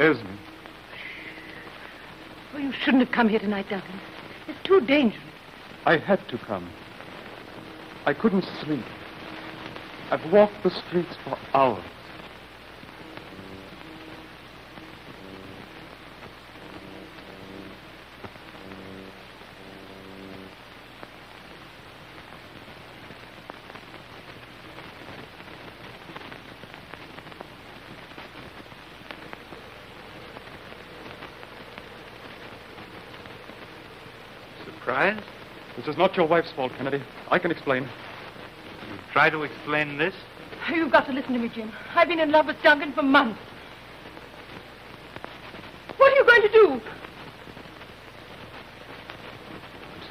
Esme. Oh, you shouldn't have come here tonight, Duncan. It's too dangerous. I had to come. I couldn't sleep. I've walked the streets for hours. Surprised? This is not your wife's fault, Kennedy. I can explain. You try to explain this? You've got to listen to me, Jim. I've been in love with Duncan for months. What are you going to do?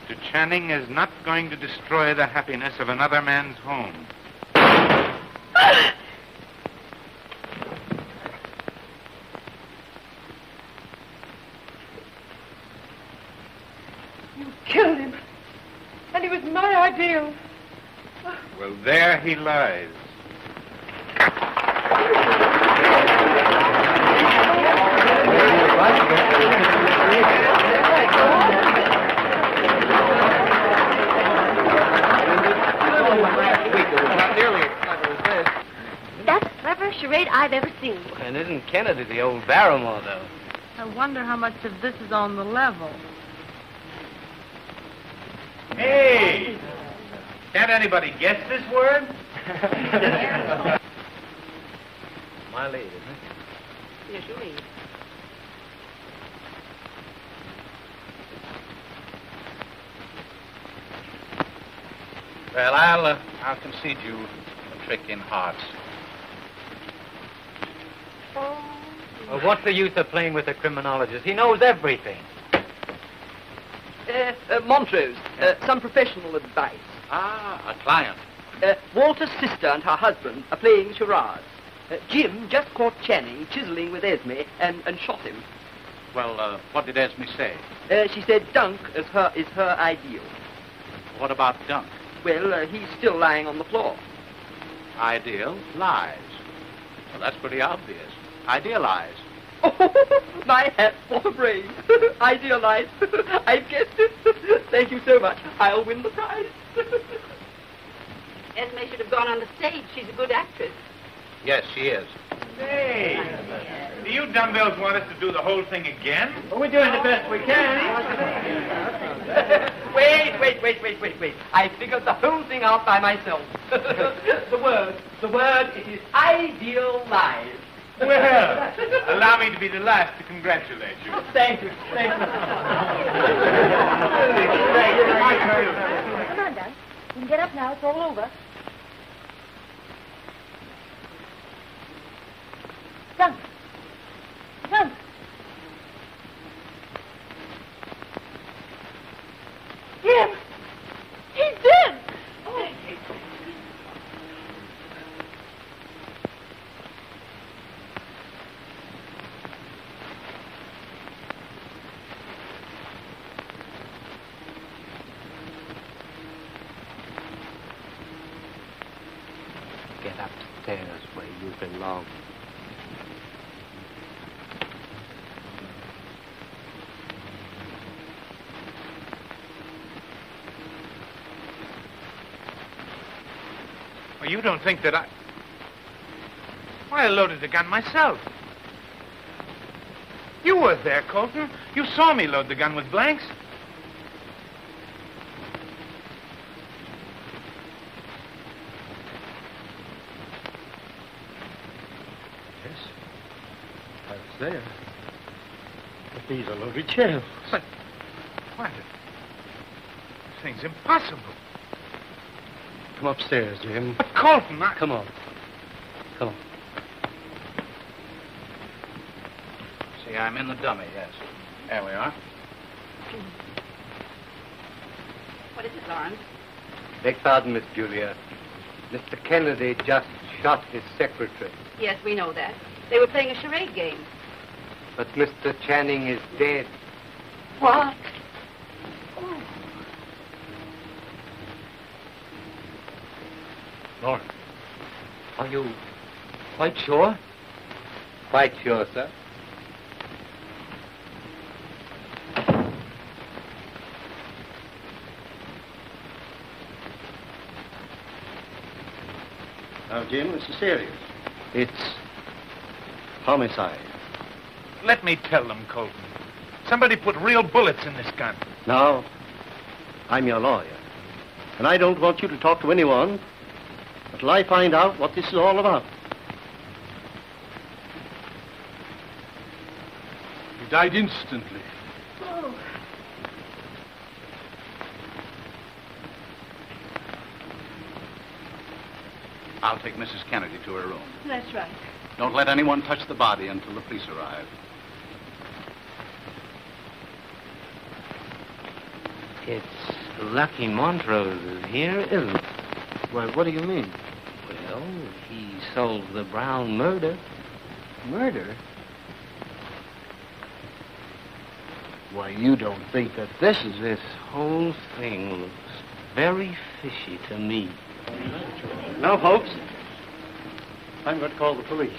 Mr. Channing is not going to destroy the happiness of another man's home. You killed him. And he was my ideal. Well, there he lies. That's the cleverest charade I've ever seen. And isn't Kennedy the old Barrymore, though? I wonder how much of this is on the level. Hey! Can't anybody guess this word? My lead, isn't it? Yes, you lead. Well, I'll concede you a trick in hearts. Well, what's the use of playing with a criminologist? He knows everything. Montrose, some professional advice. Ah, a client. Walter's sister and her husband are playing charades. Jim just caught Channing chiseling with Esme and shot him. Well, what did Esme say? She said Dunk is her ideal. What about Dunk? Well, he's still lying on the floor. Ideal lies. Well, that's pretty obvious. Idealize. Oh, my hat, what a brain. Idealized. I've guessed it. Thank you so much. I'll win the prize. Esme should have gone on the stage. She's a good actress. Yes, she is. Hey! Do you dumbbells want us to do the whole thing again? Well, we're doing the best we can. Wait. I figured the whole thing out by myself. the word, it is idealized. Well, allow me to be the last to congratulate you. Thank you. Come on, Dunk. You can get up now. It's all over. Dunk. Jim! He's dead! Oh. Get upstairs where you belong. Well, you don't think that Why, I loaded the gun myself. You were there, Colton. You saw me load the gun with blanks. Yes. I was there. But these are loaded shells. But why? This thing's impossible. Come upstairs, Jim. But Colton, Come on. See, I'm in the dummy, yes. There we are. What is it, Lawrence? Beg pardon, Miss Julia. Mr. Kennedy just shot his secretary. Yes, we know that. They were playing a charade game. But Mr. Channing is dead. What? Lawrence, are you quite sure? Quite sure, sir. Now, Jim, this is serious. It's homicide. Let me tell them, Colton. Somebody put real bullets in this gun. Now, I'm your lawyer, and I don't want you to talk to anyone until I find out what this is all about. He died instantly. Oh. I'll take Mrs. Kennedy to her room. That's right. Don't let anyone touch the body until the police arrive. It's lucky Montrose is here, isn't it? Well, what do you mean? Well, he solved the Brown murder. Murder? Why, you don't think that this is... This whole thing looks very fishy to me. Now, folks, I'm going to call the police.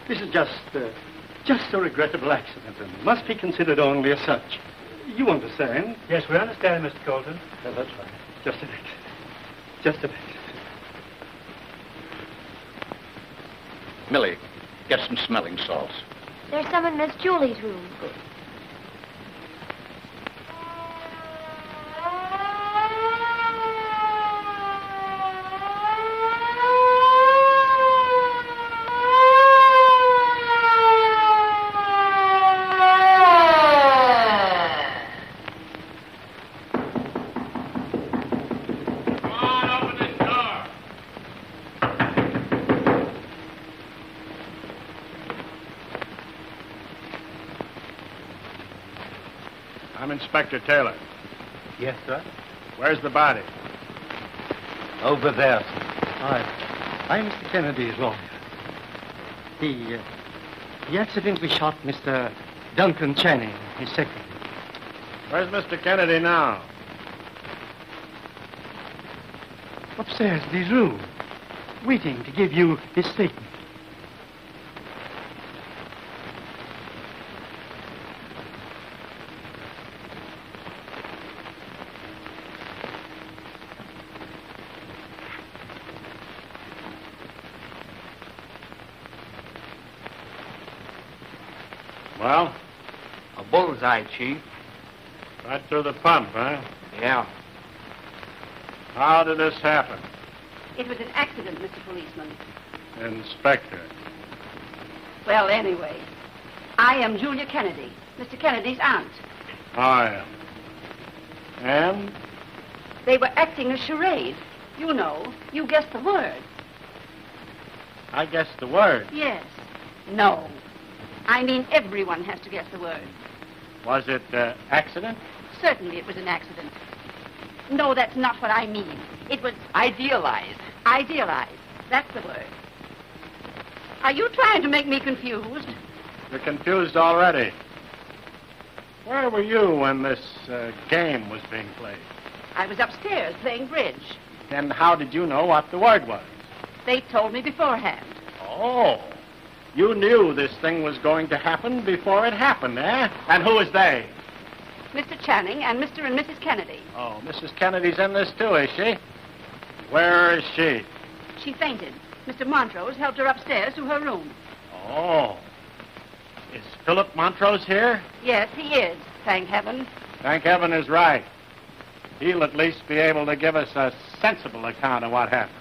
This is just a regrettable accident and must be considered only as such. You understand? Yes, we understand, Mr. Colton. Well, that's right. Just a bit. Just a bit. Millie, get some smelling salts. There's some in Miss Julie's room. I'm Inspector Taylor. Yes, sir? Where's the body? Over there, sir. I'm Mr. Kennedy's lawyer. He accidentally shot Mr. Duncan Channing, his secretary. Where's Mr. Kennedy now? Upstairs in his room, waiting to give you his statement. Well, A bullseye, Chief. right through the pump, huh? Yeah. How did this happen? It was an accident, Mr. Policeman. Inspector. Well, anyway, I am Julia Kennedy, Mr. Kennedy's aunt. I am. And? They were acting a charade. You know, you guessed the word. I guessed the word. Yes. No. I mean, everyone has to guess the word. Was it accident? Certainly it was an accident. No, that's not what I mean. It was Idealized. idealized. That's the word. Are you trying to make me confused? You're confused already. Where were you when this game was being played? I was upstairs playing bridge. And how did you know what the word was? They told me beforehand. Oh. You knew this thing was going to happen before it happened, eh? And who was they? Mr. Channing and Mr. and Mrs. Kennedy. Oh, Mrs. Kennedy's in this too, is she? Where is she? She fainted. Mr. Montrose helped her upstairs to her room. Oh. Is Phillip Montrose here? Yes, he is, thank heaven. Thank heaven is right. He'll at least be able to give us a sensible account of what happened.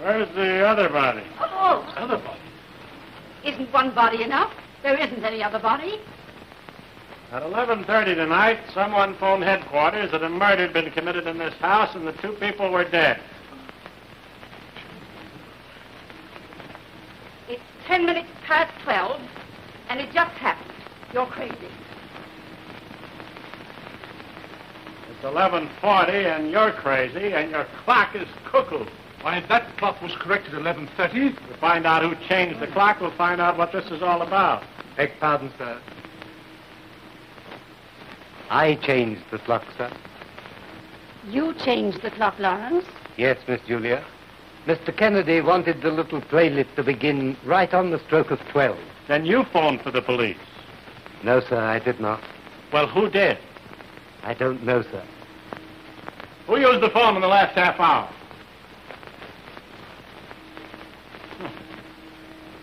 Where's the other body? Oh, Other body? isn't one body enough? There isn't any other body. At 11:30 tonight, someone phoned headquarters that a murder had been committed in this house and the two people were dead. It's 10 minutes past 12, and it just happened. You're crazy. It's 11:40 and you're crazy and your clock is cuckoo. Why, that clock was correct at 11:30. To find out who changed the clock, we'll find out what this is all about. Beg pardon, sir. I changed the clock, sir. You changed the clock, Lawrence. Yes, Miss Julia. Mr. Kennedy wanted the little playlist to begin right on the stroke of 12. Then you phoned for the police. No, sir, I did not. Well, who did? I don't know, sir. Who used the phone in the last half hour?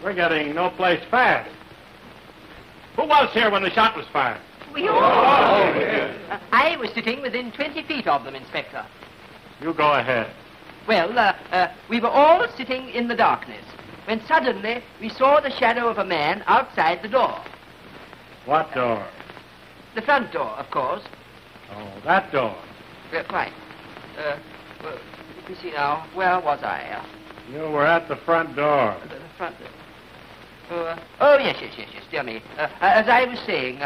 We're getting no place fast. Who was here when the shot was fired? We all... I was sitting within 20 feet of them, Inspector. You go ahead. Well, we were all sitting in the darkness when suddenly we saw the shadow of a man outside the door. What door? The front door, of course. Oh, that door. Quite. Well, let me see now. Where was I? You were at the front door. The front door. Oh, yes, dear me. As I was saying,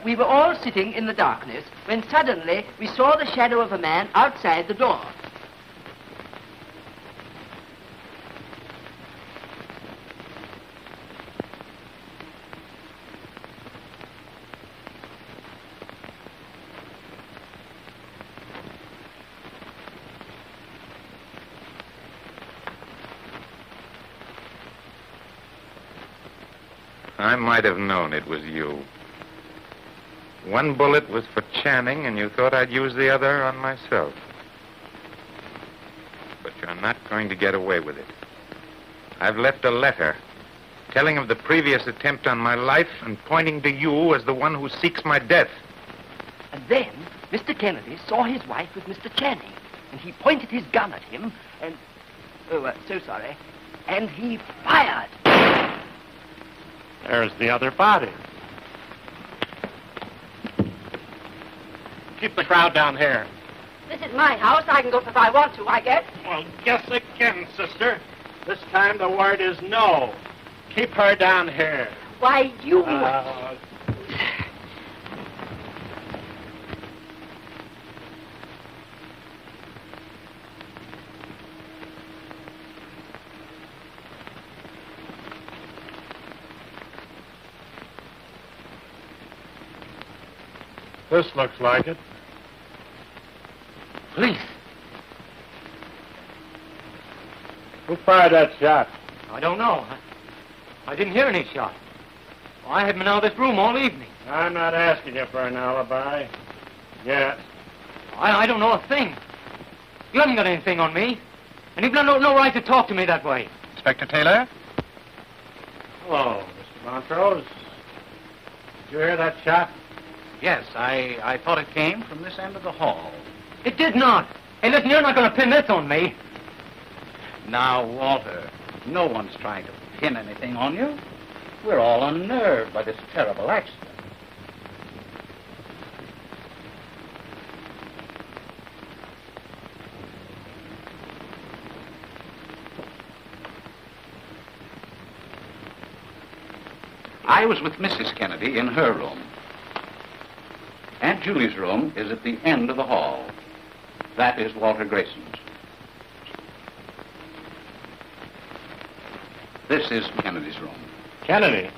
we were all sitting in the darkness when suddenly we saw the shadow of a man outside the door. I might have known it was you. One bullet was for Channing, and you thought I'd use the other on myself. But you're not going to get away with it. I've left a letter telling of the previous attempt on my life and pointing to you as the one who seeks my death. And then Mr. Kennedy saw his wife with Mr. Channing, and he pointed his gun at him, and... so sorry. And he fired. There's the other body. Keep the crowd down here. This is my house. I can go if I want to, I guess. Well, guess again, sister. This time the word is no. Keep her down here. Why, you... This looks like it. Police. Who fired that shot? I don't know. I didn't hear any shot. I haven't been out of this room all evening. I'm not asking you for an alibi. Yes. I don't know a thing. You haven't got anything on me. And you've got no right to talk to me that way. Inspector Taylor? Hello, Mr. Montrose. Did you hear that shot? Yes, I thought it came from this end of the hall. It did not. Hey, listen, you're not going to pin this on me. Now, Walter, no one's trying to pin anything on you. We're all unnerved by this terrible accident. I was with Mrs. Kennedy in her room. Aunt Julie's room is at the end of the hall. That is Walter Grayson's. This is Kennedy's room. Kennedy?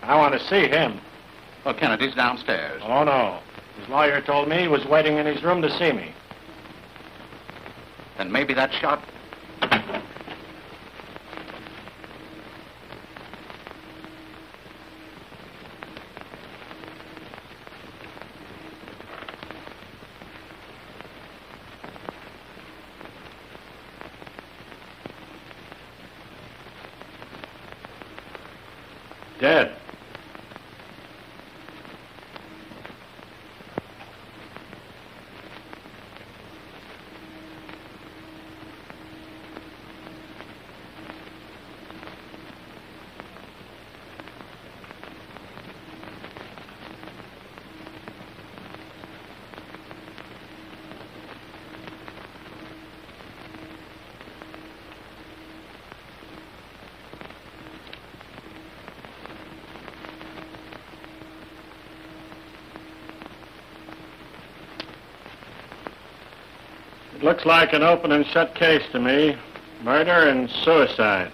I want to see him. Well, Kennedy's downstairs. Oh, no. His lawyer told me he was waiting in his room to see me. Then maybe that shot... Dead. It looks like an open and shut case to me. Murder and suicide.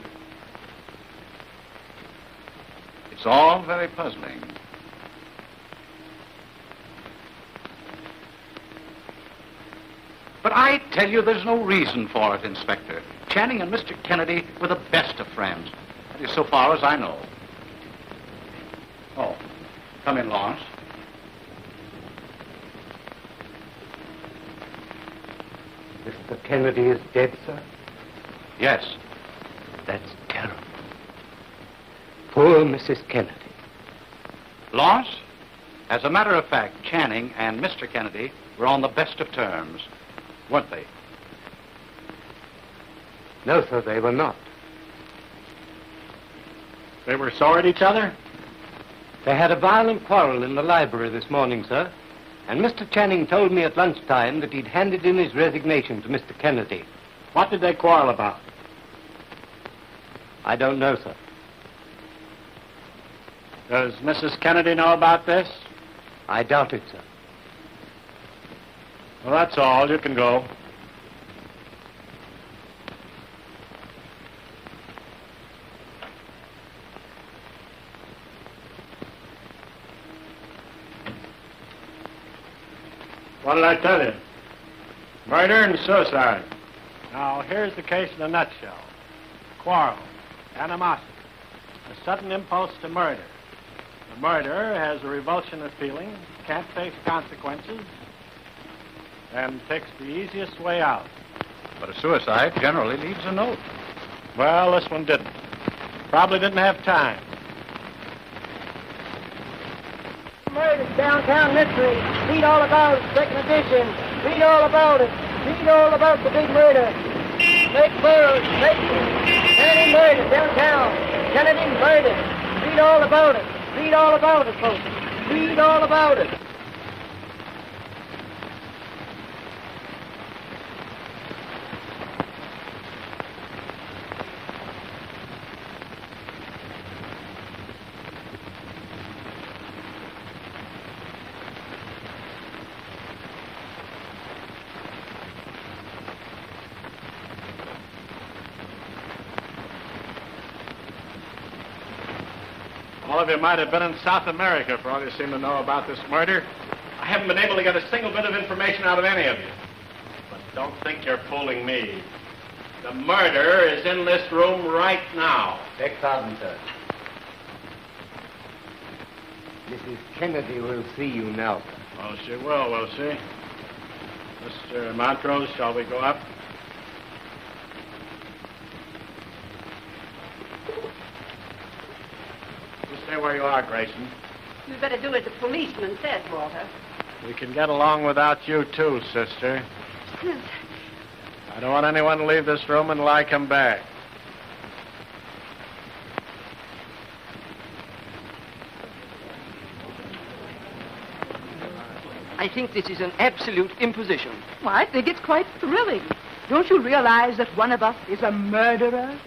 It's all very puzzling. But I tell you, there's no reason for it, Inspector. Channing and Mr. Kennedy were the best of friends. That is so far as I know. Oh, come in, Lawrence. Mr. Kennedy is dead, sir? Yes. That's terrible. Poor Mrs. Kennedy. Lawrence, as a matter of fact, Channing and Mr. Kennedy were on the best of terms, weren't they? No, sir, they were not. They were sore at each other? They had a violent quarrel in the library this morning, sir. And Mr. Channing told me at lunchtime that he'd handed in his resignation to Mr. Kennedy. What did they quarrel about? I don't know, sir. Does Mrs. Kennedy know about this? I doubt it, sir. Well, that's all. You can go. What did I tell you? Murder and suicide. Now, here's the case in a nutshell. Quarrel, animosity, a sudden impulse to murder. The murderer has a revulsion of feeling, can't face consequences, and takes the easiest way out. But a suicide generally leaves a note. Well, this one didn't. Probably didn't have time. Murder, downtown mystery. Read all about it, second edition. Read all about it. Read all about the big murder. Make burrows, Kennedy murder, downtown. Kennedy murder. Read all about it. Read all about it, folks. Read all about it. All of you might have been in South America for all you seem to know about this murder. I haven't been able to get a single bit of information out of any of you. But don't think you're fooling me. The murderer is in this room right now. Beg pardon, sir. Mrs. Kennedy will see you now, sir. Oh, she will she? Mr. Montrose, shall we go up? You stay where you are, Grayson. You better do as the policeman says, Walter. We can get along without you, too, sister. I don't want anyone to leave this room until I come back. I think this is an absolute imposition. Well, I think it's quite thrilling. Don't you realize that one of us is a murderer?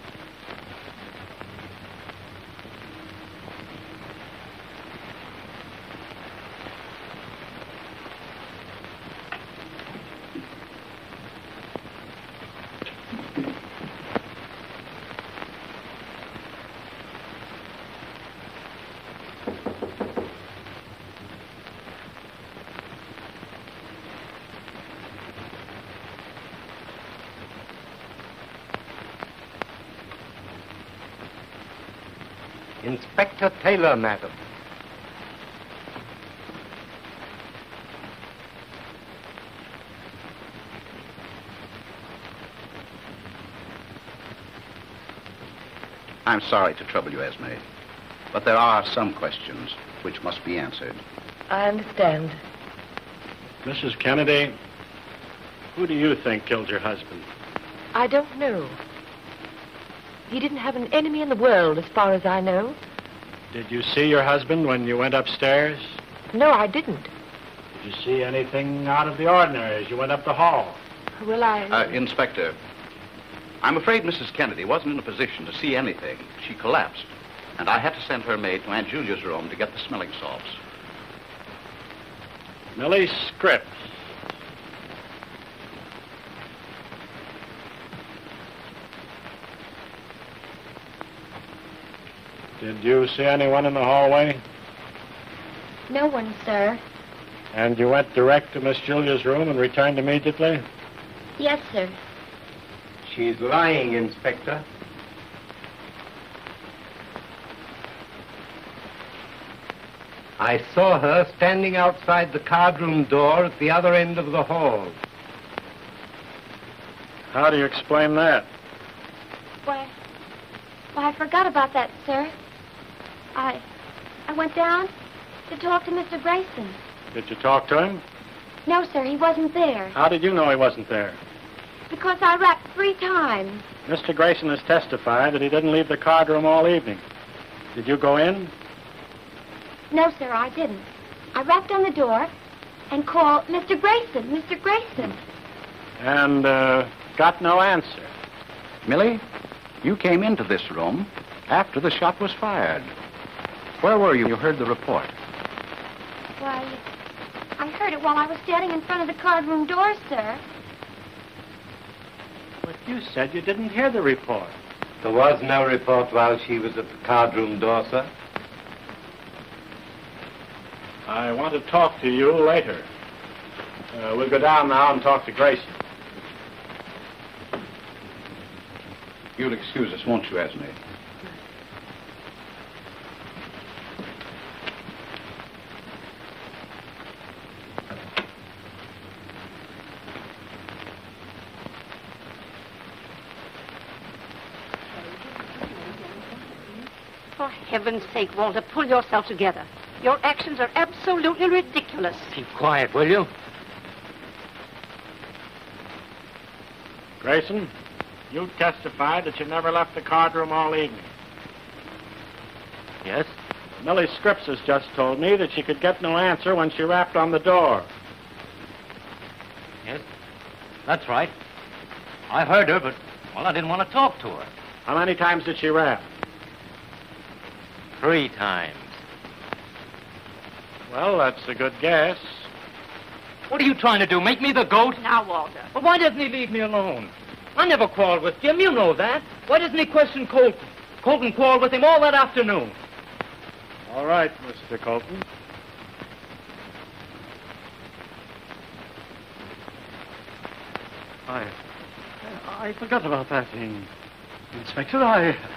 Inspector Taylor, madam. I'm sorry to trouble you, Esme, but there are some questions which must be answered. I understand. Mrs. Kennedy, who do you think killed your husband? I don't know. He didn't have an enemy in the world, as far as I know. Did you see your husband when you went upstairs? No, I didn't. Did you see anything out of the ordinary as you went up the hall? Well, Inspector, I'm afraid Mrs. Kennedy wasn't in a position to see anything. She collapsed, and I had to send her maid to Aunt Julia's room to get the smelling salts. Millie Scripps. Did you see anyone in the hallway? No one, sir. And you went direct to Miss Julia's room and returned immediately? Yes, sir. She's lying, Inspector. I saw her standing outside the cardroom door at the other end of the hall. How do you explain that? Why, I forgot about that, sir. I went down to talk to Mr. Grayson. Did you talk to him? No, sir, he wasn't there. How did you know he wasn't there? Because I rapped 3 times. Mr. Grayson has testified that he didn't leave the card room all evening. Did you go in? No, sir, I didn't. I rapped on the door and called Mr. Grayson, Mr. Grayson. And got no answer. Millie, you came into this room after the shot was fired. Where were you? You heard the report. Why, I heard it while I was standing in front of the card room door, sir. But you said you didn't hear the report. There was no report while she was at the cardroom door, sir. I want to talk to you later. We'll go down now and talk to Grayson. You'll excuse us, won't you, Esme? For heaven's sake, Walter, pull yourself together. Your actions are absolutely ridiculous. Keep quiet, will you? Grayson, you testified that you never left the card room all evening. Yes? Millie Scripps has just told me that she could get no answer when she rapped on the door. Yes? That's right. I heard her, but, well, I didn't want to talk to her. How many times did she rap? 3 times. Well, that's a good guess. What are you trying to do, make me the goat? Now, Walter. But why doesn't he leave me alone? I never quarreled with Jim, you know that. Why doesn't he question Colton? Colton quarreled with him all that afternoon. All right, Mr. Colton. I forgot about that, Inspector.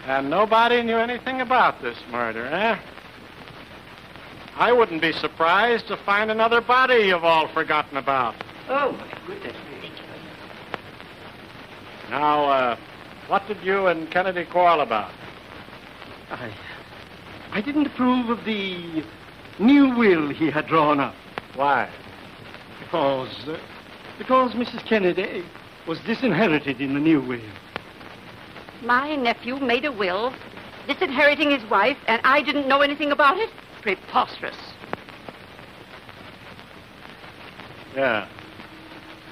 And nobody knew anything about this murder, eh? I wouldn't be surprised to find another body you've all forgotten about. Oh, my goodness me. Now, what did you and Kennedy quarrel about? I didn't approve of the new will he had drawn up. Why? Because Mrs. Kennedy was disinherited in the new will. My nephew made a will, disinheriting his wife, and I didn't know anything about it? Preposterous. Yeah.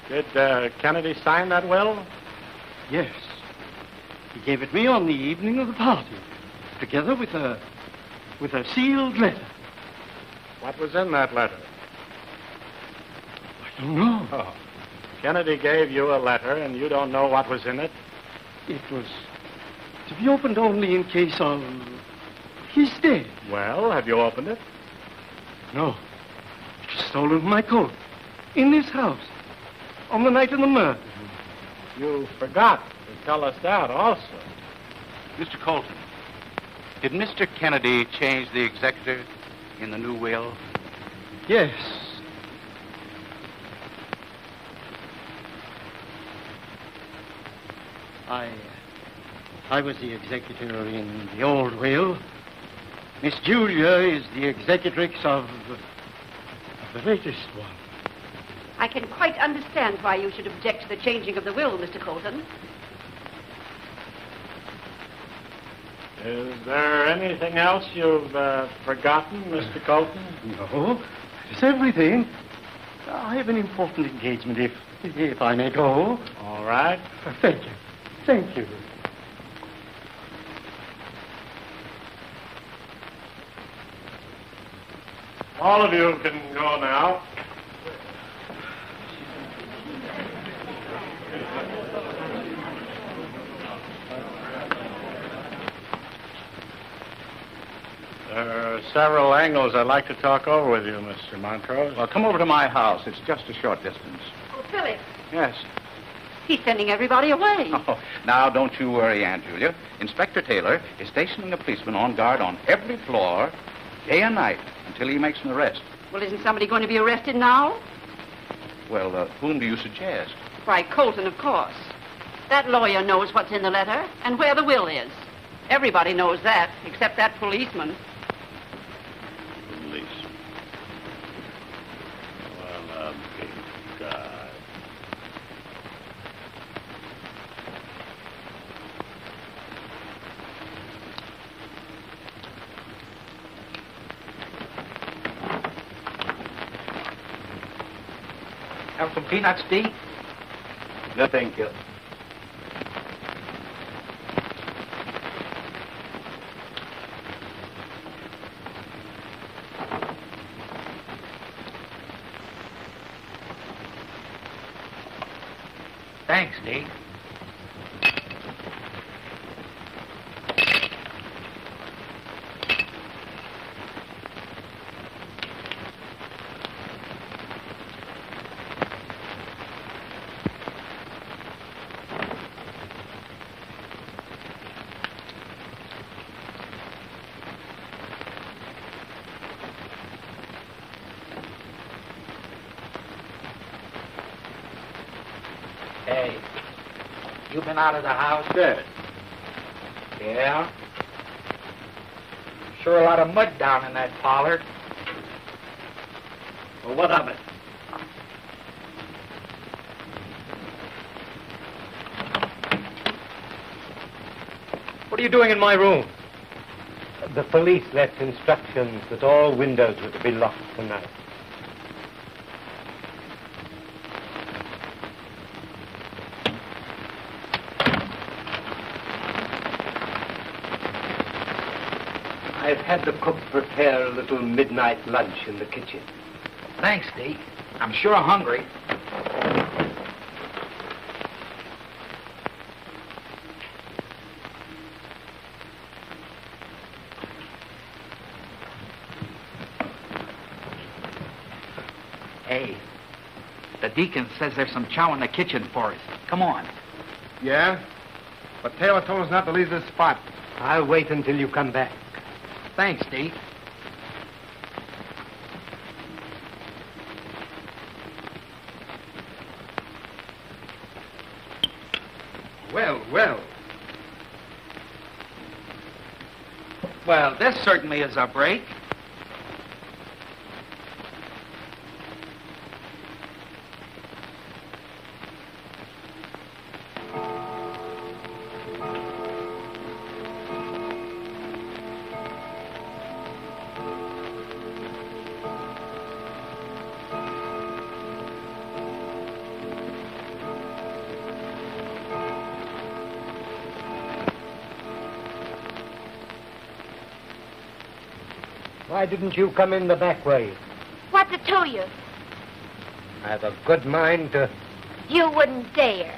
Did Kennedy sign that will? Yes. He gave it me on the evening of the party, together with a sealed letter. What was in that letter? I don't know. Oh. Kennedy gave you a letter, and you don't know what was in it? It was to be opened only in case of his death. Well, have you opened it? No. It was stolen from my coat, in this house, on the night of the murder. You forgot to tell us that also. Mr. Colton, did Mr. Kennedy change the executor in the new will? Yes. I was the executor in the old will. Miss Julia is the executrix of the latest one. I can quite understand why you should object to the changing of the will, Mr. Colton. Is there anything else you've forgotten, Mr. Colton? No, it's everything. I have an important engagement, if I may go. All right. Thank you. Thank you. All of you can go now. There are several angles I'd like to talk over with you, Mr. Montrose. Well, come over to my house. It's just a short distance. Oh, Philip. Yes. He's sending everybody away. Oh, now, don't you worry, Aunt Julia. Inspector Taylor is stationing a policeman on guard on every floor, day and night, until he makes an arrest. Well, isn't somebody going to be arrested now? Well, whom do you suggest? Why, Colton, of course. That lawyer knows what's in the letter and where the will is. Everybody knows that, except that policeman. Police. Well, big God. Have some peanuts, Dee? No, thank you. Thanks, Dee. Hey, you been out of the house? Yes. Yeah? Sure a lot of mud down in that parlor. Well, what of it? What are you doing in my room? The police left instructions that all windows were to be locked tonight. I've had the cook prepare a little midnight lunch in the kitchen. Thanks, Dee. I'm sure hungry. Hey, the deacon says there's some chow in the kitchen for us. Come on. Yeah? But Taylor told us not to leave this spot. I'll wait until you come back. Thanks, Dee. Well, well. Well, this certainly is a break. Why didn't you come in the back way? What's it to you? I have a good mind to... You wouldn't dare.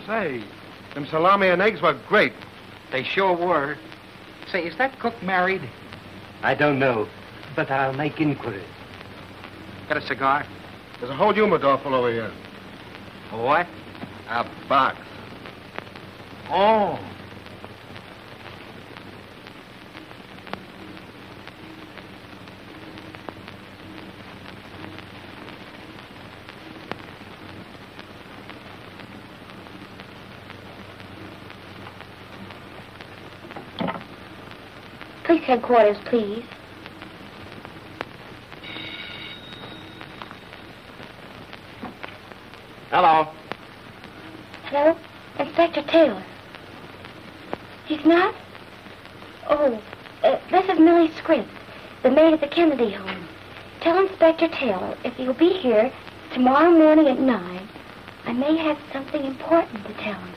Say, them salami and eggs were great. They sure were. Say, is that cook married? I don't know, but I'll make inquiries. Got a cigar? There's a whole humidor full over here. A what? A box. Oh. Police headquarters, please. Hello. Hello? Inspector Taylor. He's not? Oh, this is Millie Scripps, the maid at the Kennedy home. Tell Inspector Taylor if he'll be here tomorrow morning at 9, I may have something important to tell him.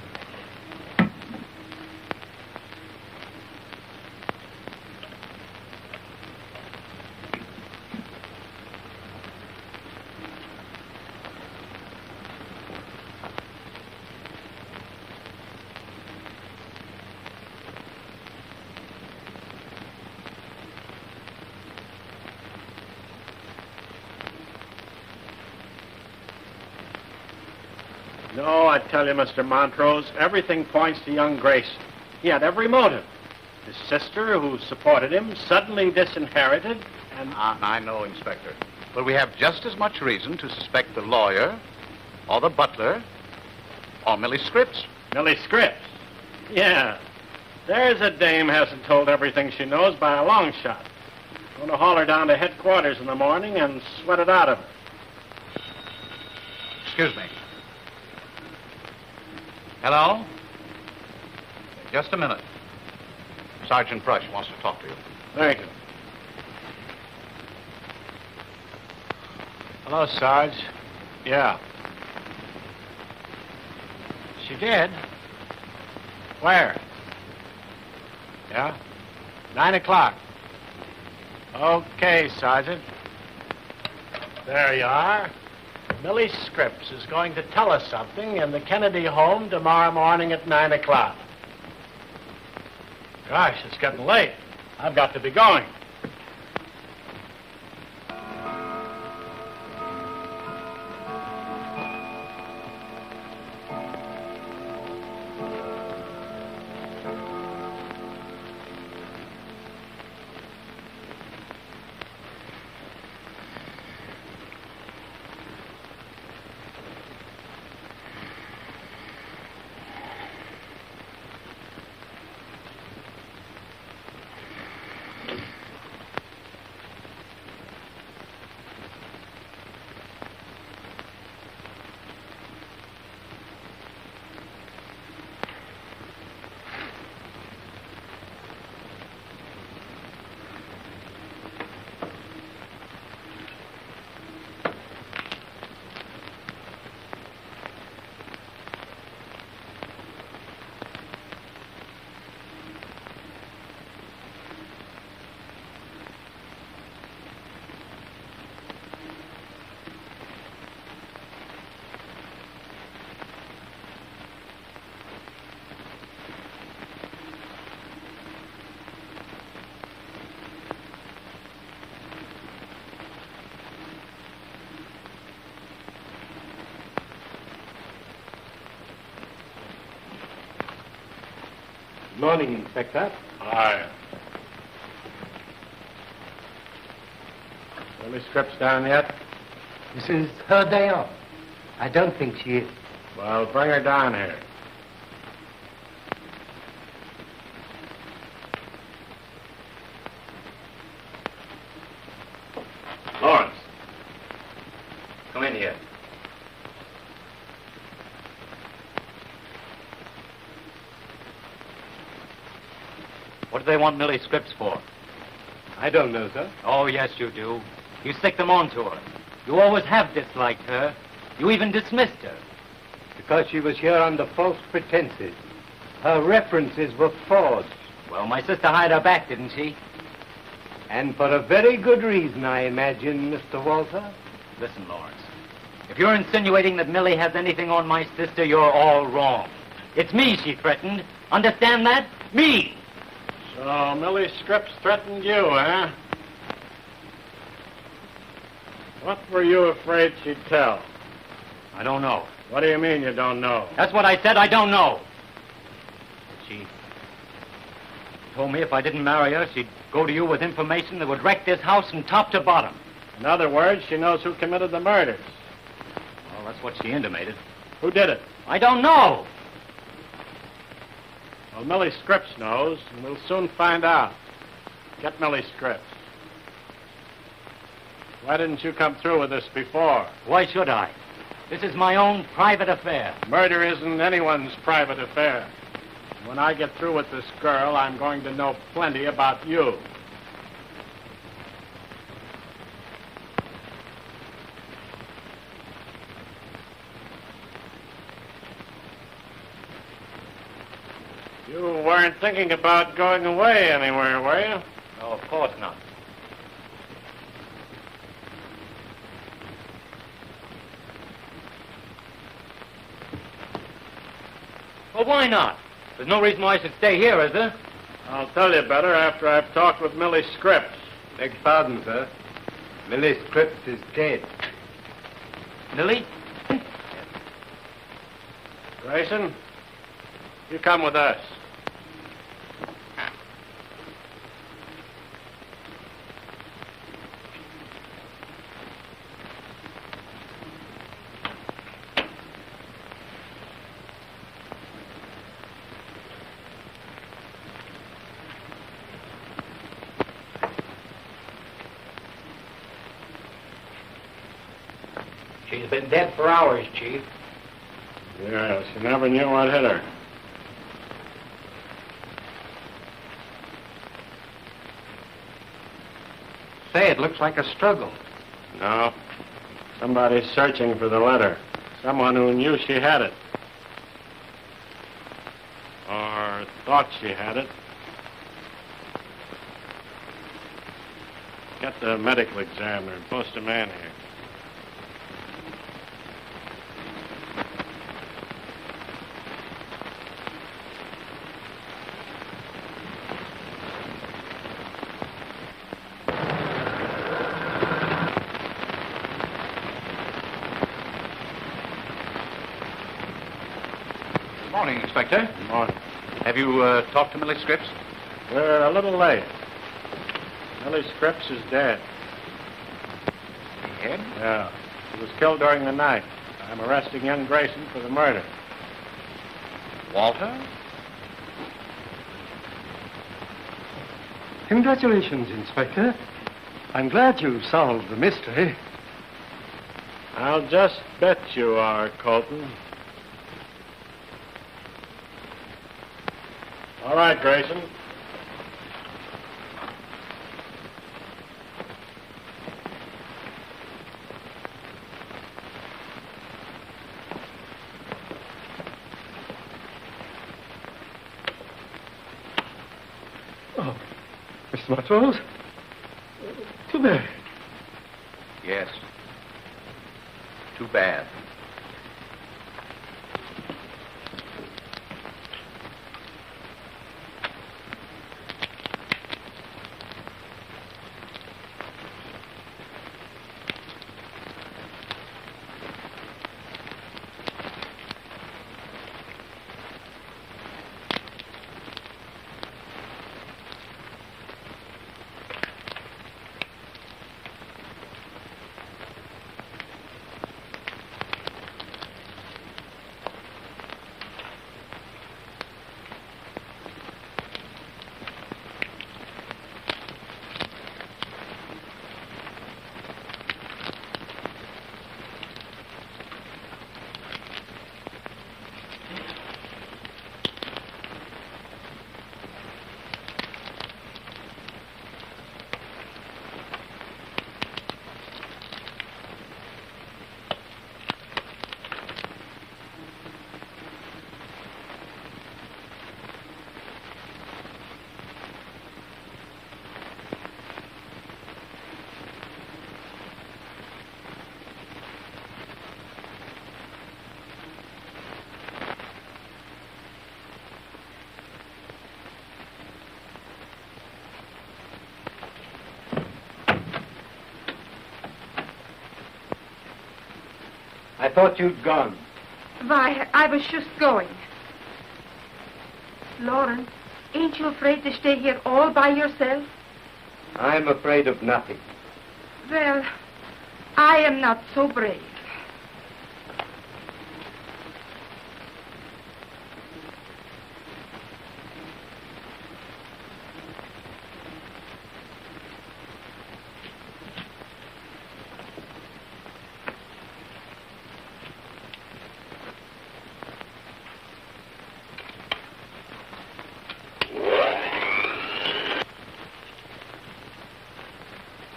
No, I tell you, Mr. Montrose, everything points to young Grayson. He had every motive. His sister, who supported him, suddenly disinherited, and... I know, Inspector. But we have just as much reason to suspect the lawyer, or the butler, or Millie Scripps. Millie Scripps? Yeah. There's a dame hasn't told everything she knows by a long shot. Going to haul her down to headquarters in the morning and sweat it out of her. Excuse me. Hello? Just a minute. Sergeant Brush wants to talk to you. Thank you. Hello, Sarge. Yeah. She did? Where? Yeah? 9 o'clock. Okay, Sergeant. There you are. Millie Scripps is going to tell us something in the Kennedy home tomorrow morning at 9 o'clock. Gosh, it's getting late. I've got to be going. Morning, Inspector. Hi. Millie Scripps down yet? This is her day off. I don't think she is. Well, bring her down here. Lawrence. Come in here. What do they want Millie Scripps for? I don't know, sir. Oh, yes, you do. You stick them on to her. You always have disliked her. You even dismissed her. Because she was here under false pretenses. Her references were forged. Well, my sister hired her back, didn't she? And for a very good reason, I imagine, Mr. Walter. Listen, Lawrence. If you're insinuating that Millie has anything on my sister, you're all wrong. It's me she threatened. Understand that? Me! So Millie Scripps threatened you, eh? What were you afraid she'd tell? I don't know. What do you mean you don't know? That's what I said. I don't know. She told me if I didn't marry her, she'd go to you with information that would wreck this house from top to bottom. In other words, she knows who committed the murders. Well, that's what she intimated. Who did it? I don't know. Well, Millie Scripps knows, and we'll soon find out. Get Millie Scripps. Why didn't you come through with this before? Why should I? This is my own private affair. Murder isn't anyone's private affair. When I get through with this girl, I'm going to know plenty about you. You weren't thinking about going away anywhere, were you? No, of course not. Well, why not? There's no reason why I should stay here, is there? I'll tell you better after I've talked with Millie Scripps. Beg pardon, sir. Millie Scripps is dead. Millie? Grayson, you come with us. She's been dead for hours, Chief. Yes, you never knew what hit her. Say, it looks like a struggle. No. Somebody's searching for the letter. Someone who knew she had it. Or thought she had it. Get the medical examiner and post a man here. Good morning, Inspector. Good morning. Have you talked to Millie Scripps? We're a little late. Millie Scripps is dead. Dead? Yeah. She was killed during the night. I'm arresting young Grayson for the murder. Walter? Congratulations, Inspector. I'm glad you solved the mystery. I'll just bet you are, Colton. All right, Grayson. Oh, Mr. Montrose? Too bad. Yes. Too bad. I thought you'd gone. Why, I was just going. Lauren, ain't you afraid to stay here all by yourself? I'm afraid of nothing. Well, I am not so brave.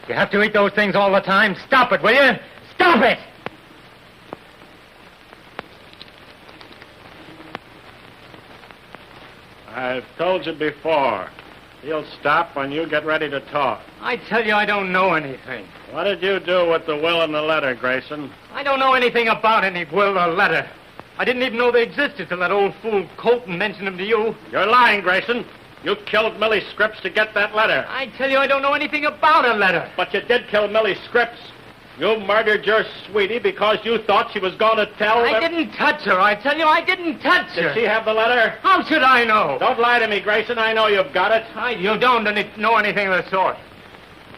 You have to eat those things all the time. Stop it, will you? Stop it! I've told you before. He'll stop when you get ready to talk. I tell you, I don't know anything. What did you do with the will and the letter, Grayson? I don't know anything about any will or letter. I didn't even know they existed till that old fool Colton mentioned them to you. You're lying, Grayson. You killed Millie Scripps to get that letter. I tell you, I don't know anything about a letter. But you did kill Millie Scripps. You murdered your sweetie because you thought she was going to tell... I didn't touch her. I tell you, I didn't touch her. Did she have the letter? How should I know? Don't lie to me, Grayson. I know you've got it. You don't know anything of the sort.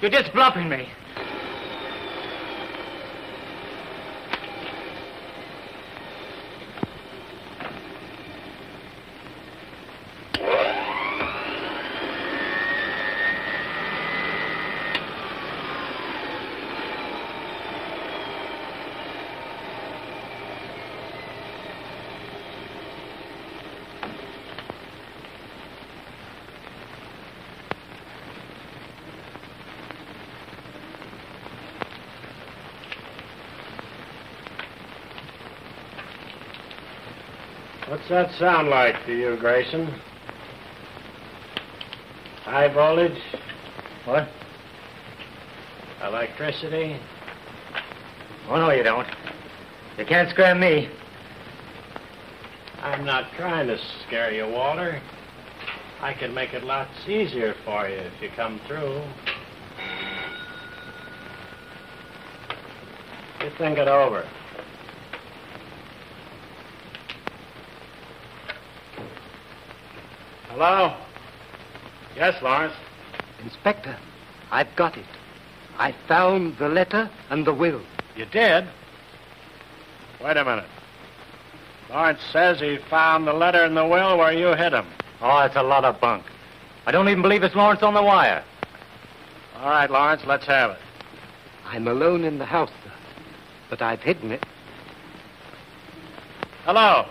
You're just bluffing me. What's that sound like to you, Grayson? High voltage? What? Electricity? Oh, no, you don't. You can't scare me. I'm not trying to scare you, Walter. I can make it lots easier for you if you come through. You think it over. Hello? Yes, Lawrence. Inspector, I've got it. I found the letter and the will. You did? Wait a minute. Lawrence says he found the letter and the will where you hid him. Oh, that's a lot of bunk. I don't even believe it's Lawrence on the wire. All right, Lawrence, let's have it. I'm alone in the house, sir, but I've hidden it. Hello?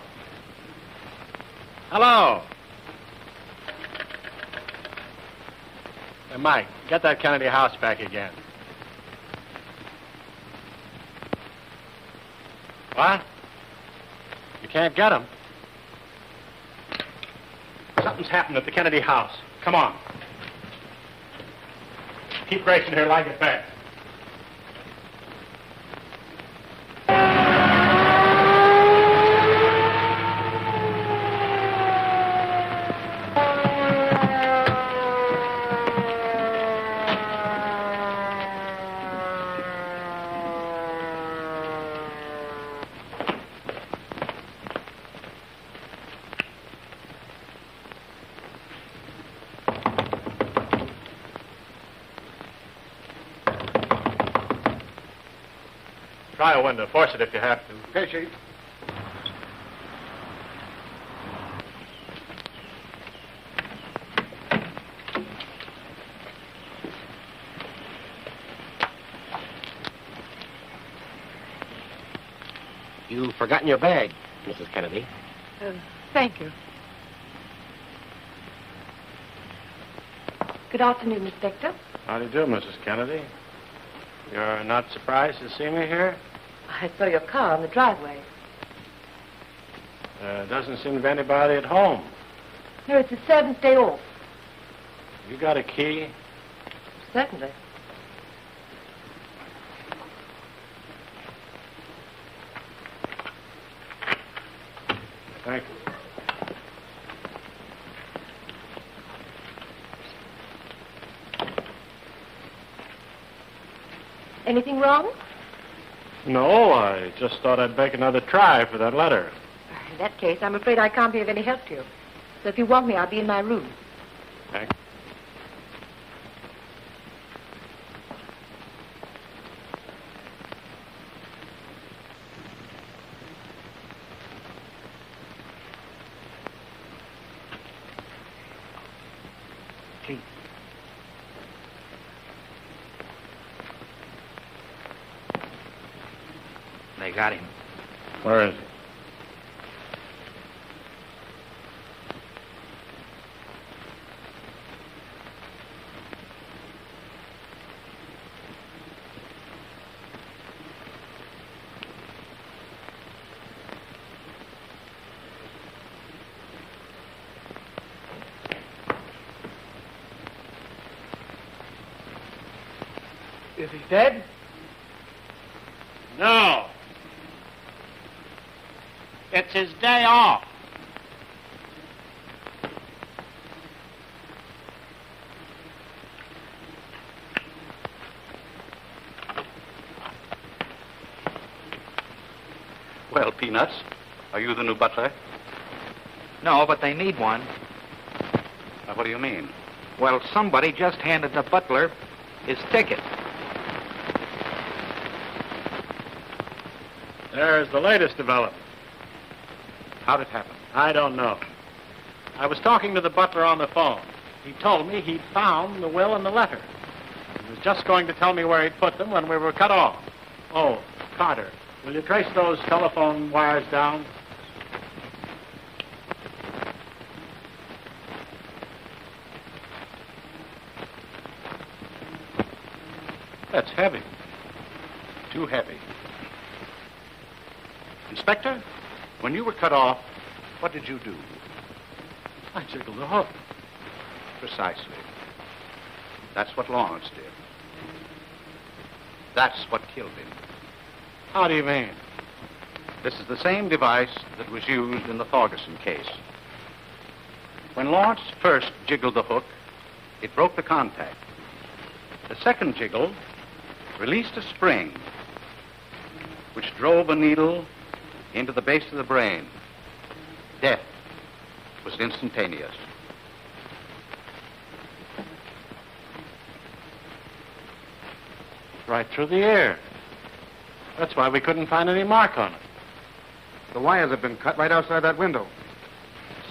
Hello? Hey, Mike, get that Kennedy house back again. What? You can't get him? Something's happened at the Kennedy house. Come on. Keep Grayson here till I get back. Try a window. Force it if you have to. Okay, Chief. You've forgotten your bag, Mrs. Kennedy. Thank you. Good afternoon, Inspector. How do you do, Mrs. Kennedy? You're not surprised to see me here? I saw your car in the driveway. Doesn't seem to be anybody at home. No, it's the servant's day off. You got a key? Certainly. Thank you. Anything wrong? No, I just thought I'd make another try for that letter. In that case, I'm afraid I can't be of any help to you. So if you want me, I'll be in my room. Thank you. Please. They got him. Where is he? Is he dead? No. It's his day off. Well, Peanuts, are you the new butler? No, but they need one. What do you mean? Well, somebody just handed the butler his ticket. There's the latest development. How'd it happen? I don't know. I was talking to the butler on the phone. He told me he'd found the will and the letter. He was just going to tell me where he'd put them when we were cut off. Oh, Carter, will you trace those telephone wires down? That's heavy. Too heavy. Inspector, when you were cut off, what did you do? I jiggled the hook. Precisely. That's what Lawrence did. That's what killed him. How do you mean? This is the same device that was used in the Thorgerson case. When Lawrence first jiggled the hook, it broke the contact. The second jiggle released a spring, which drove a needle into the base of the brain. Death was instantaneous. Right through the ear. That's why we couldn't find any mark on it. The wires have been cut right outside that window.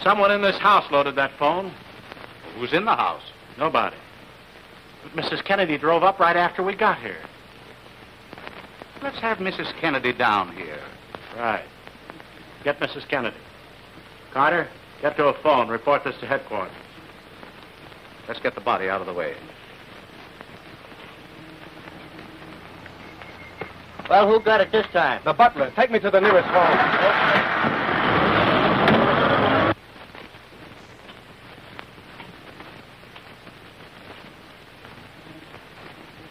Someone in this house loaded that phone. Who's in the house? Nobody. But Mrs. Kennedy drove up right after we got here. Let's have Mrs. Kennedy down here. Right. Get Mrs. Kennedy. Carter, get to a phone. Report this to headquarters. Let's get the body out of the way. Well, who got it this time? The butler. Take me to the nearest phone.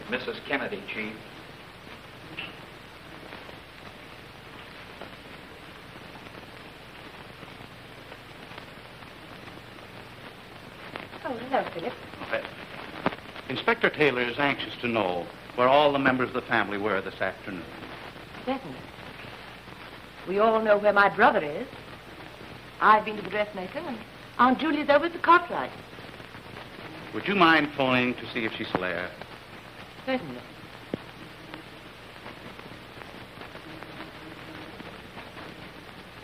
Mrs. Kennedy, Chief. Oh, hello, Philip. Inspector Taylor is anxious to know where all the members of the family were this afternoon. Certainly. We all know where my brother is. I've been to the dressmaker, and Aunt Julia's over at the Cartwright. Would you mind phoning to see if she's there? Certainly.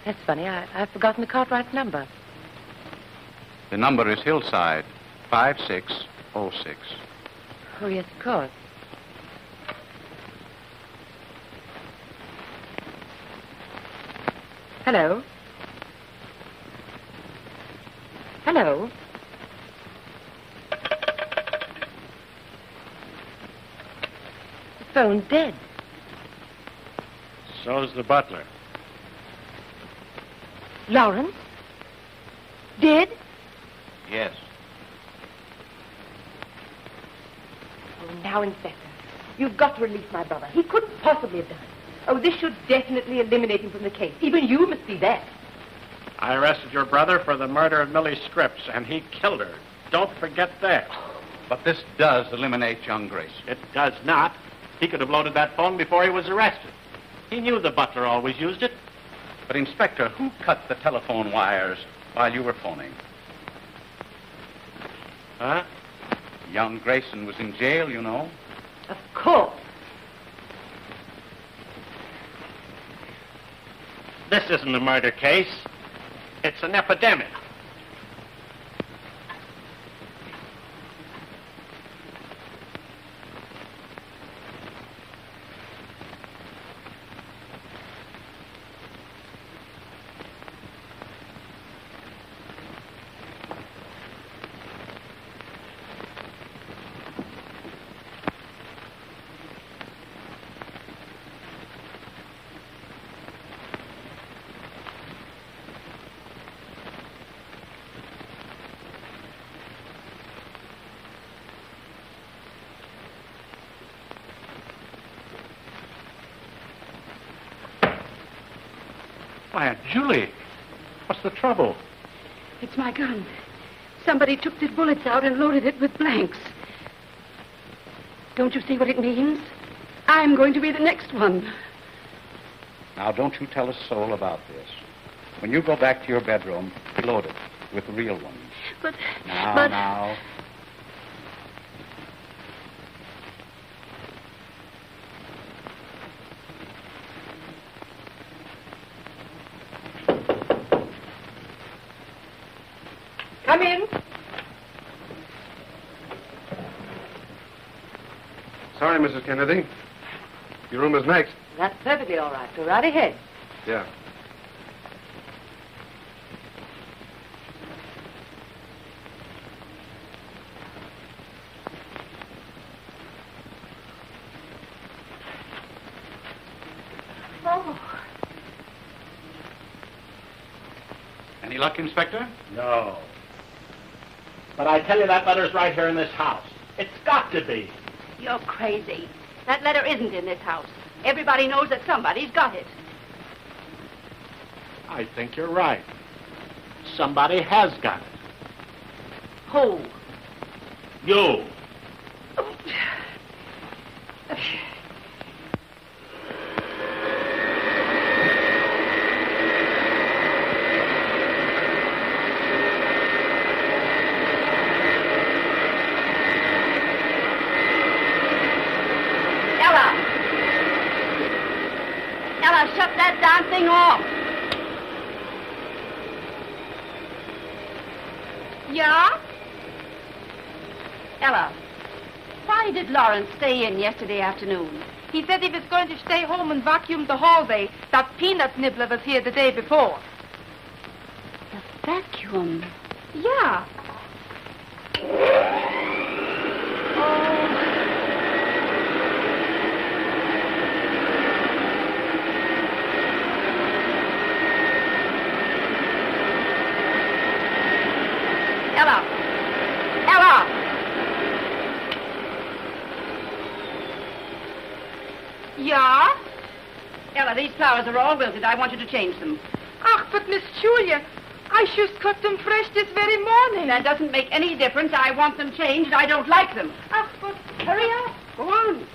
That's funny. I've forgotten the Cartwright's number. The number is Hillside 5606. Oh, yes, of course. Hello? Hello? The phone's dead. So's the butler. Lawrence? Dead? Yes. Oh, now, Inspector, you've got to release my brother. He couldn't possibly have done it. Oh, this should definitely eliminate him from the case. Even you must see that. I arrested your brother for the murder of Millie Scripps, and he killed her. Don't forget that. But this does eliminate young Grace. It does not. He could have loaded that phone before he was arrested. He knew the butler always used it. But, Inspector, who cut the telephone wires while you were phoning? Huh? Young Grayson was in jail, you know. Of course. This isn't a murder case. It's an epidemic. Why, Aunt Julie, what's the trouble? It's my gun. Somebody took the bullets out and loaded it with blanks. Don't you see what it means? I'm going to be the next one. Now, don't you tell a soul about this. When you go back to your bedroom, load it with the real ones. But... Now. Come in. Sorry, Mrs. Kennedy. Your room is next. That's perfectly all right. Go right ahead. Yeah. Oh. Any luck, Inspector? No. But I tell you, that letter's right here in this house. It's got to be. You're crazy. That letter isn't in this house. Everybody knows that somebody's got it. I think you're right. Somebody has got it. Who? You. Ella, shut that darn thing off. Yeah? Ella, why did Lawrence stay in yesterday afternoon? He said he was going to stay home and vacuum the hallway. That peanut nibbler was here the day before. The vacuum? Yeah. Ella! Ella! Yeah? Ella, these flowers are all wilted. I want you to change them. Ach, but Miss Julia, I just cut them fresh this very morning. That doesn't make any difference. I want them changed. I don't like them. Ach, but... Hurry up. Go on.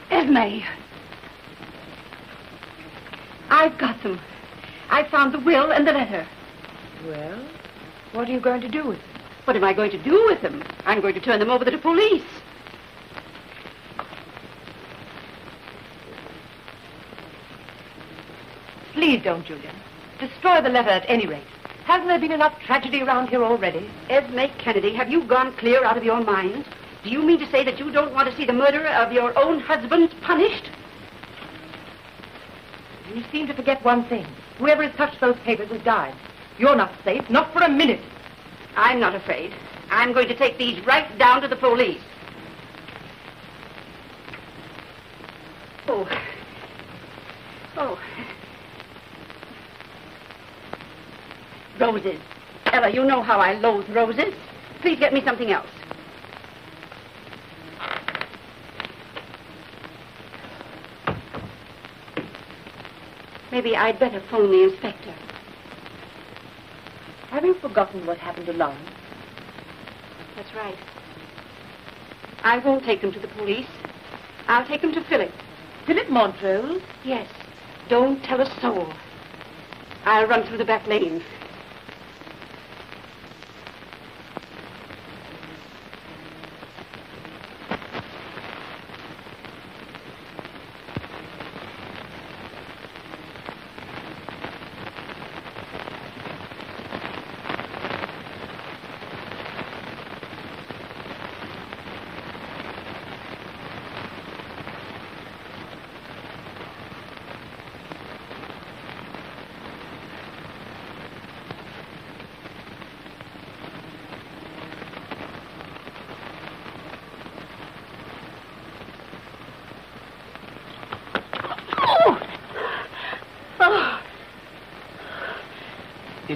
Esme. I've got them. I found the will and the letter. Well, what are you going to do with them? What am I going to do with them? I'm going to turn them over to the police. Please don't, Julia. Destroy the letter at any rate. Hasn't there been enough tragedy around here already? Esme Kennedy, have you gone clear out of your mind? Do you mean to say that you don't want to see the murderer of your own husband punished? You seem to forget one thing. Whoever has touched those papers has died. You're not safe, not for a minute. I'm not afraid. I'm going to take these right down to the police. Oh. Oh. Roses. Ella, you know how I loathe roses. Please get me something else. Maybe I'd better phone the inspector. Have you forgotten what happened to Lawrence? That's right. I won't take them to the police. I'll take them to Phillip. Phillip Montrose? Yes. Don't tell a soul. I'll run through the back lane.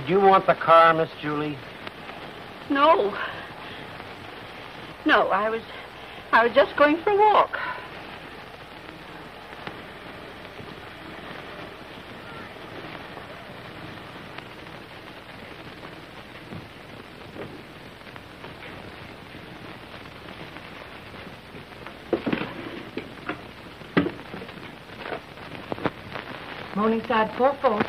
Did you want the car, Miss Julie? No. No, I was just going for a walk. Morningside 4-4.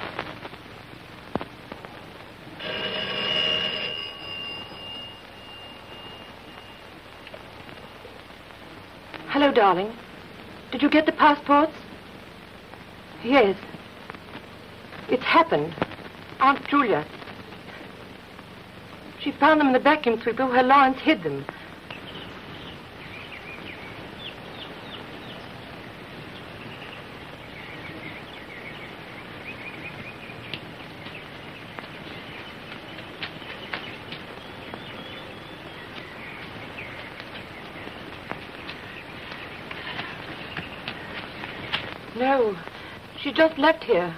Hello, darling. Did you get the passports? Yes. It's happened. Aunt Julia. She found them in the vacuum sweeper where Lawrence hid them. No, she just left here.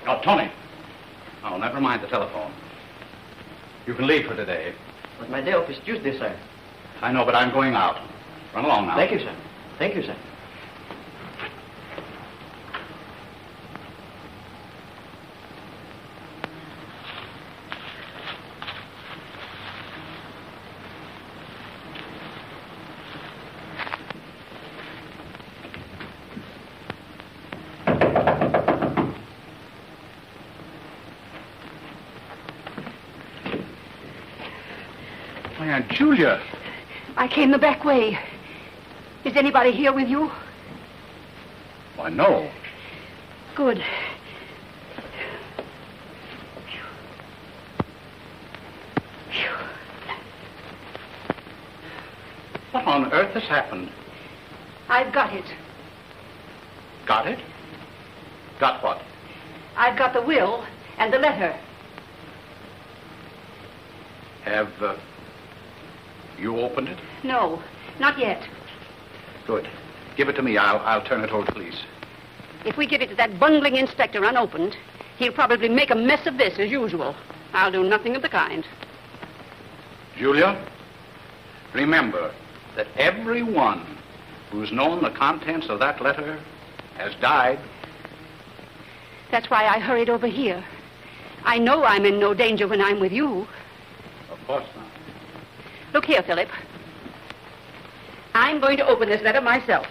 Oh, Tony. Oh, never mind the telephone. You can leave for today. But my day off is Tuesday, sir. I know, but I'm going out. Run along now. Thank you, sir. Thank you, sir. My Aunt Julia. I came the back way. Is anybody here with you? Why, no. Good. What on earth has happened? I've got it. Got it? Got what? I've got the will and the letter. Have you opened it? No, not yet. Good. Give it to me. I'll turn it over to police. If we give it to that bungling inspector unopened, he'll probably make a mess of this as usual. I'll do nothing of the kind. Julia, remember that everyone who's known the contents of that letter has died. That's why I hurried over here. I know I'm in no danger when I'm with you. Of course not. Look here, Philip. I'm going to open this letter myself.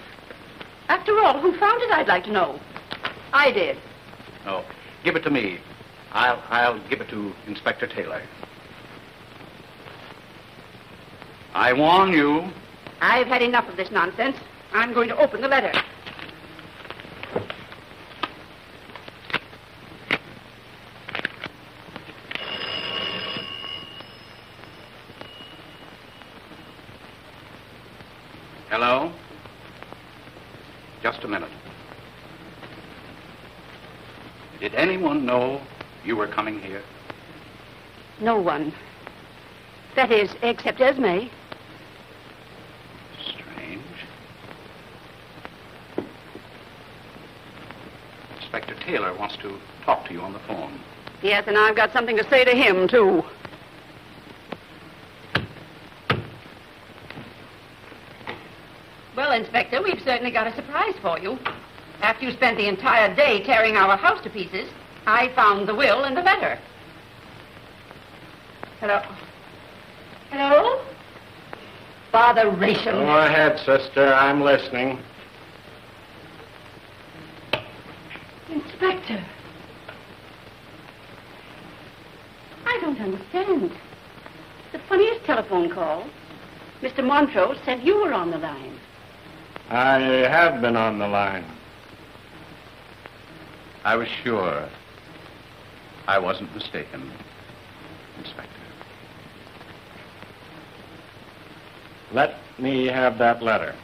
After all, who found it, I'd like to know. I did. No, give it to me. I'll give it to Inspector Taylor. I warn you. I've had enough of this nonsense. I'm going to open the letter. Hello? Just a minute. Did anyone know you were coming here? No one. That is, except Esme. Strange. Inspector Taylor wants to talk to you on the phone. Yes, and I've got something to say to him, too. Well, Inspector, we've certainly got a surprise for you. After you spent the entire day tearing our house to pieces, I found the will and the letter. Hello? Hello? Botheration. Go ahead, sister. I'm listening. Inspector. I don't understand. The funniest telephone call. Mr. Montrose said you were on the line. I have been on the line. I was sure I wasn't mistaken, Inspector. Let me have that letter.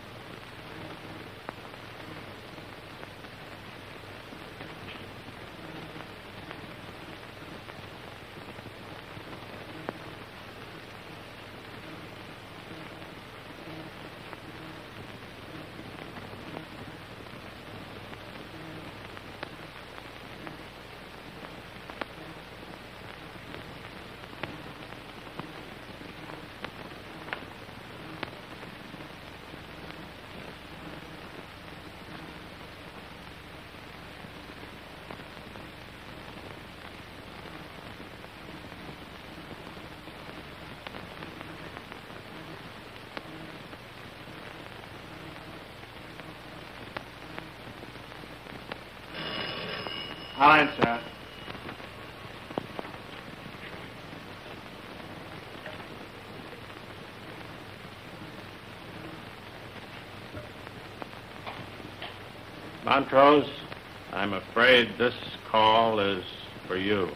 I'll answer. Montrose, I'm afraid this call is for you.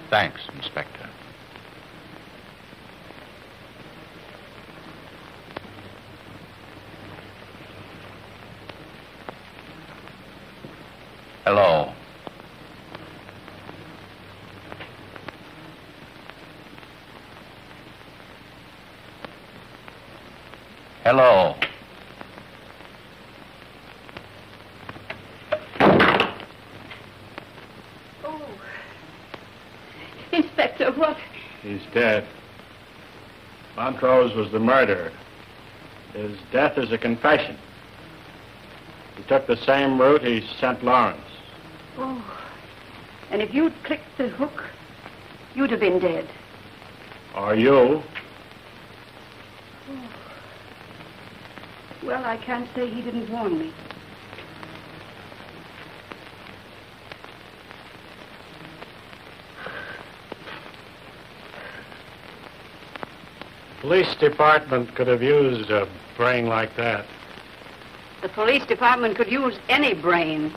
Thanks, Inspector. Hello. Hello. Oh. Inspector, what? He's dead. Montrose was the murderer. His death is a confession. He took the same route he sent Lawrence. Oh. And if you'd clicked the hook, you'd have been dead. Or you. Oh. Well, I can't say he didn't warn me. Police department could have used a brain like that. The police department could use any brain.